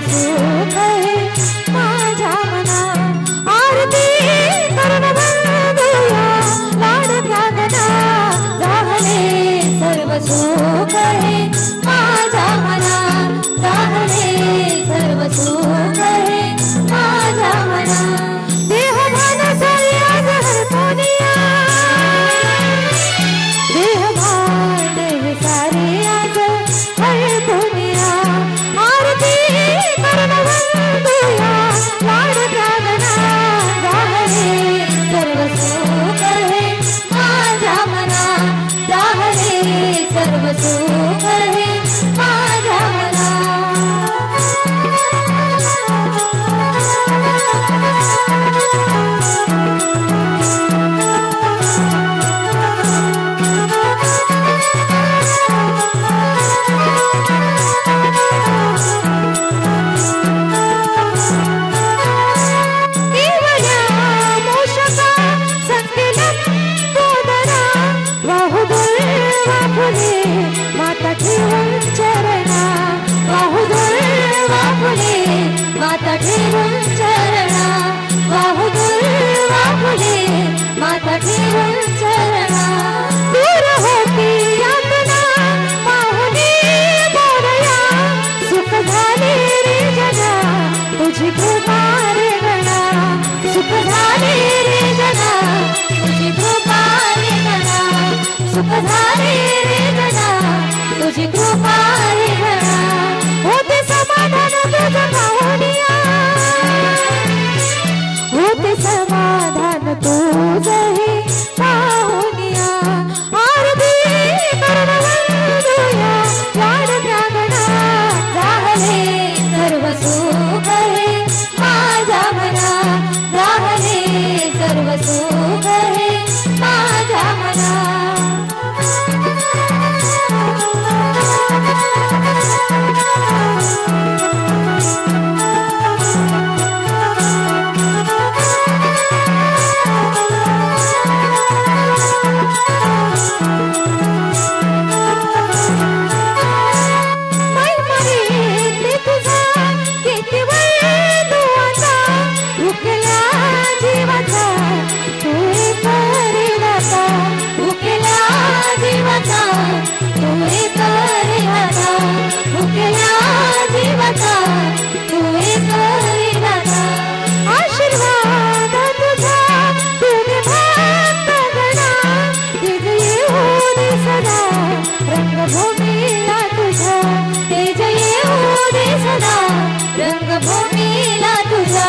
सुख आहे माझ्या मना आरती करून वंदूया लाडक्या गणा झाले सर्व सुख आहे माझ्या मना झाले सर्व सुख आहे माझ्या मना देह मन सारी आज हरतोनिया देह मन हे सारे आज हरतोनिया आरती करून वंदूया लाडक्या गणा झाले सर्व सुख आहे माझ्या मना झाले सर्व सुख आहे माझ्या मना माता ठेवून चरणा बाहुदुर वाहुले माता ठेवून चरणा बाहुदुर वाहुले माता ठेवून चरणा दूर होती यातना पाहुनी मोरया सुख झाले रे जना तुझी कृपा रे गणा सुख झाले रे जना तुझी कृपा रे गणा सुख झाले रे गणा तुझी कृपा रे गणा होते समाधान तुझं पाहुनिया होते समाधान तुझं हे पाहुनिया आरती करून वंदूया लाडक्या गणा झाले सर्व सुख आहे माझ्या मना झाले सर्व सुख आहे माझ्या मना रंगभूमीला तुझ्या तेज येऊ दे सदा रंगभूमीला तुझ्या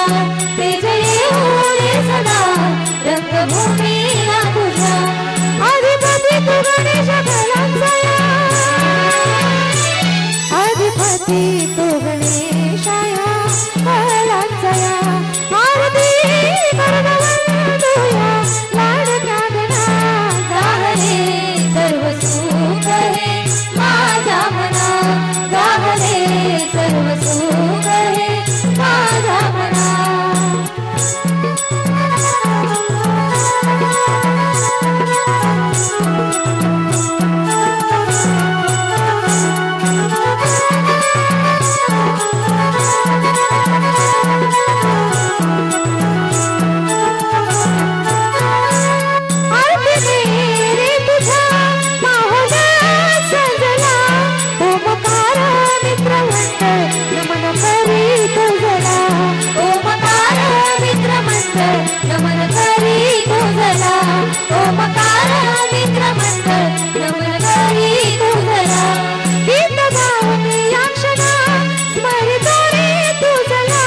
तेज येऊ दे सदा रंगभूमीला तुझ्या अधिपती तू गणेश कलांचा अधिपती तू गणेशाया कलांचा आरती करून वंदूया लाडक्या गणा झाले सर्व सुख आहे माझ्या मना झाले सर्व सुख आहे माझ्या मना नमन करी तुझला ओमकार मित्र मंडळ नमन करी तुझला गीत गाऊन या क्षणा स्मरितो रे तुझला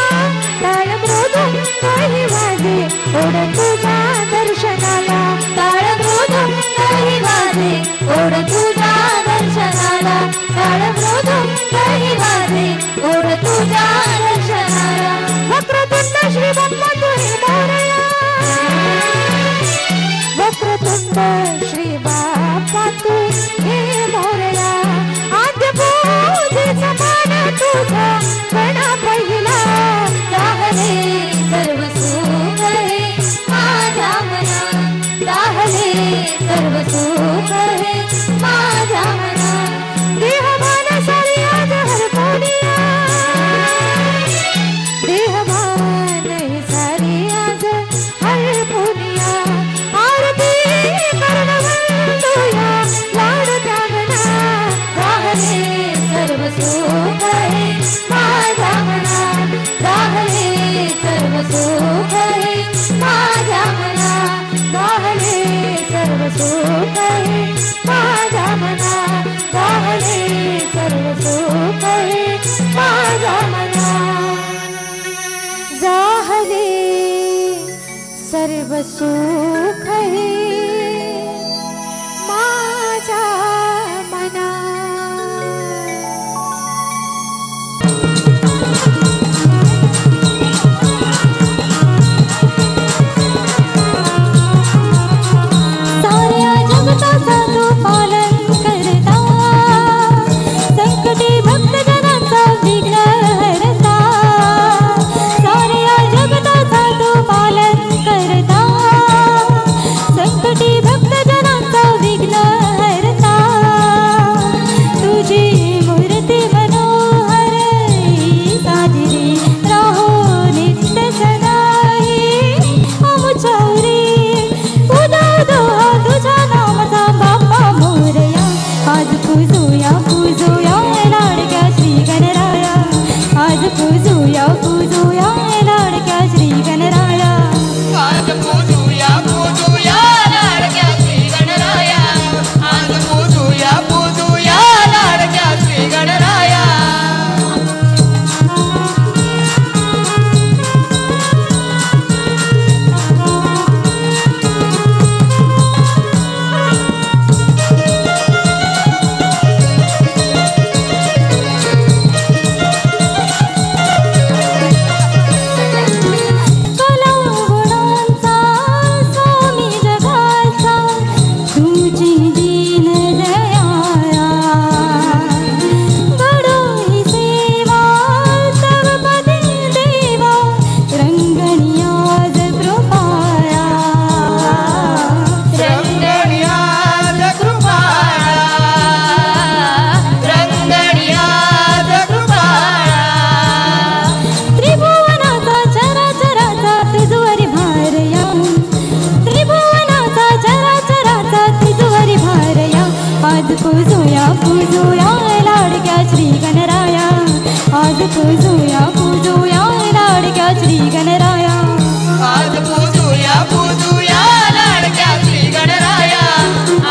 टाळ मृदुंग काही वाजे ओढ तुझ्या दर्शनाला टाळ मृदुंग काही वाजे ओढ तुझ्या दर्शनाला टाळ मृदुंग काही वाजे ओढ तुझ्या दर्शनाला वक्रतुंड श्री बाप्पा तुझे मोरया वक्रतुंड श्री बाप्पा तू हे मोरया आद्य पूजेचा मान तुझा गणा पहिला झाले सर्व सुख आहे माझ्या मना झाले सर्व सुख आहे माझ्या मना देह मन सारी आज हरतोनिया सर्व सुख आहे माझ्या मना गाहले सर्व सुख आहे माझ्या मना जाहले सर्व सुख आहे माझ्या मना साऱ्या जगताचा तू पालन करता संकटी भक्तजनांचा विघ्न हरता साऱ्या जगताचा तू पालन करता संकटी भक्तजनांचा विघ्न हरता तुझी मूर्ती मनोहर साजिरी राहो नित्य सदाई आमच्यावरी उदादो तुझ्या नामाचा बाप्पा मोरया आज पूजूया पूजूया लाडक्या श्री गणराया आज पूजूया पूजूया लाडक्या श्री गणराया आज पूजूया पूजूया लाडक्या श्री गणराया आज पूजूया पूजूया लाडक्या श्री गणराया कलागुणांचा स्वामी जगाचा तुझी दीन दयाळा घडो ही सेवा तव पदी देवा रंगणी आज कृपाळा रंगणियाज कृपाळा रंगणियाज कृपाळा त्रिभुवनाचा चराचराचा तुझवरी भारया त्रिभुवनाचा चराचराचा तुझवरी भारया आज पूजूया पूजूया लाडक्या श्री गणराया आज पूजूया पूजूया लाडक्या श्री गणराया आज पूजूया पूजूया लाडक्या श्री गणराया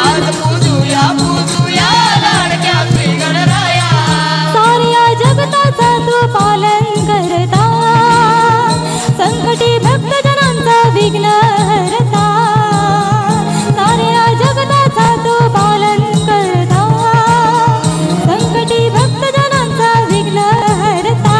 आज पूजूया पूजूया लाडक्या श्री गणराया साऱ्या जगताचा तू पालन करता संकटी भक्तजनांचा विघ्न हरता साऱ्या जगताचा तू पालन करता संकटी भक्तजनांचा विघ्न हरता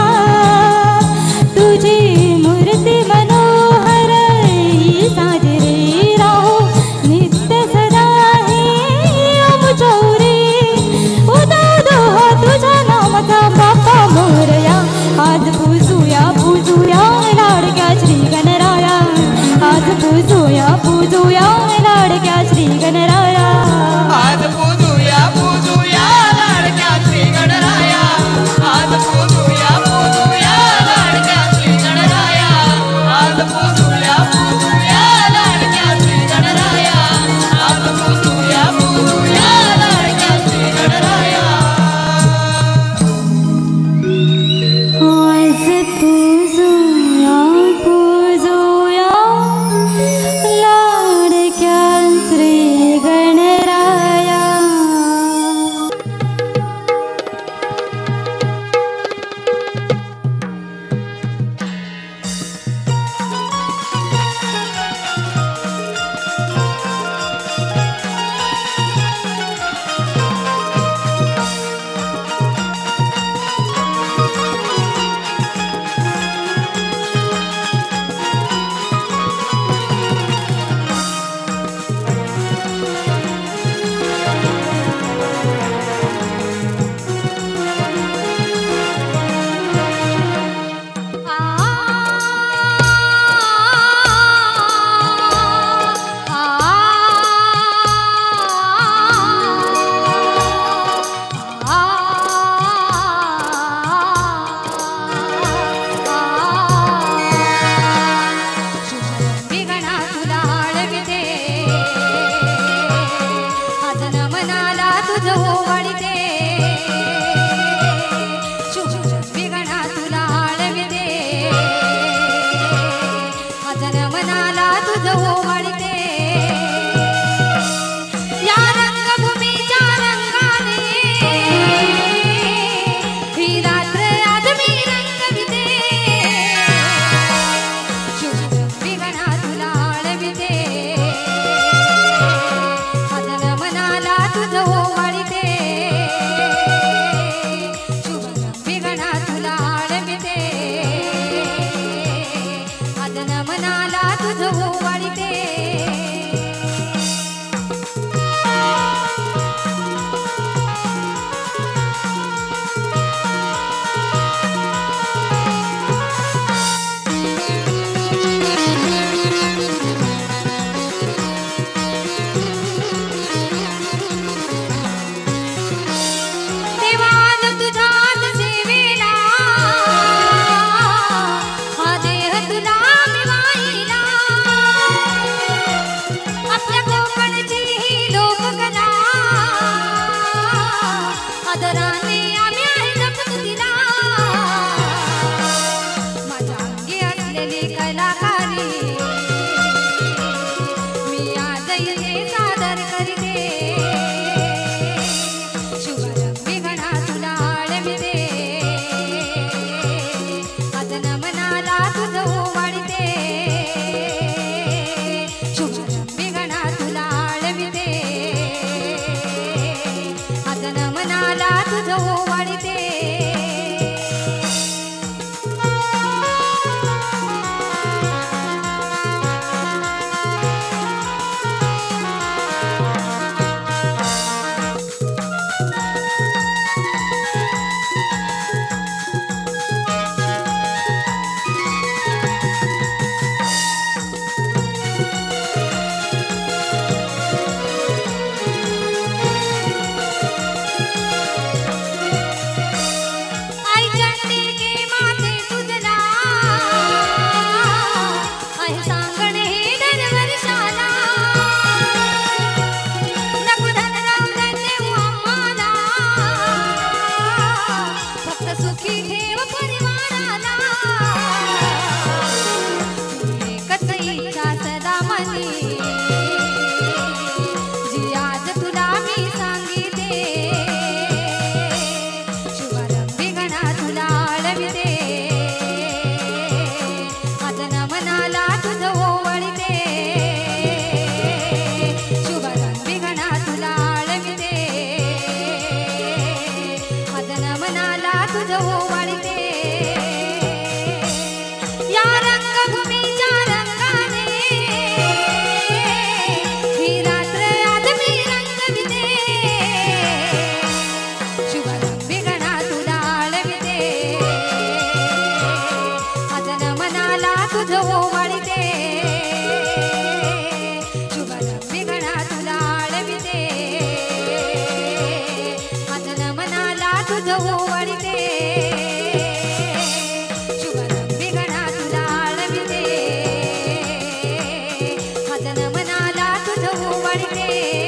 इथे सादर करीते शुभारंभी गणा तुला आळविते अजन मनाला तुझ ओवाळीते शुभारंभी गणा तुला आळविते अजन मनाला तुझ ओवाळीते शुभारंभी गणा तुला आळविते अजन मनाला तुझ ओवाळीते